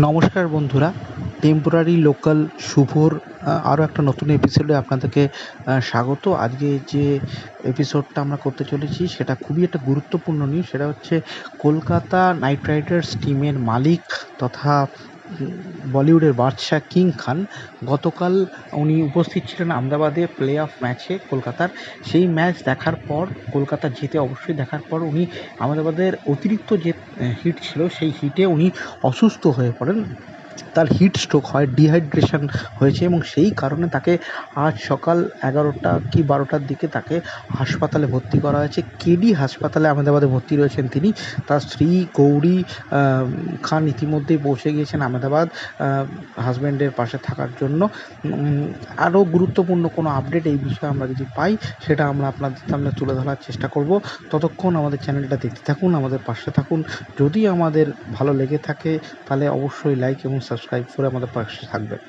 নমস্কার বন্ধুরা, temporary local শুভর আরও একটা নতুন এপিসোডে আপনাদেরকে স্বাগত। আজকে যে এপিসোডটা আমরা করতে চলেছি সেটা খুবই একটা গুরুত্বপূর্ণ নিউজ। সেটা হচ্ছে কলকাতা নাইট রাইডার্স টিমের মালিক তথা বলিউডের বাদশা কিং খান গতকাল উনি উপস্থিত ছিলেন আহমেদাবাদে প্লে অফ ম্যাচে কলকাতার। সেই ম্যাচ দেখার পর, কলকাতা জিতে অবশ্যই দেখার পর, উনি আহমেদাবাদের অতিরিক্ত যে হিট ছিল সেই হিটে উনি অসুস্থ হয়ে পড়েন। তার হিট স্ট্রোক হয়, ডিহাইড্রেশন হয়েছে এবং সেই কারণে তাকে আজ সকাল 11টা কি 12টার দিকে তাকে হাসপাতালে ভর্তি করা হয়েছে। কেডি হাসপাতালে আহমেদাবাদে ভর্তি রয়েছেন তিনি। তার স্ত্রী গৌরী খান ইতিমধ্যেই পৌঁছে গিয়েছেন আহমেদাবাদ হাজব্যান্ডের পাশে থাকার জন্য। আরও গুরুত্বপূর্ণ কোনো আপডেট এই বিষয়ে আমরা যদি পাই সেটা আমরা আপনাদের সামনে তুলে ধরার চেষ্টা করব। ততক্ষণ আমাদের চ্যানেলটা দেখতে থাকুন, আমাদের পাশে থাকুন। যদি আমাদের ভালো লেগে থাকে তাহলে অবশ্যই লাইক এবং সাবস্ক্রাইব করে আমাদের পাশে থাকবেন।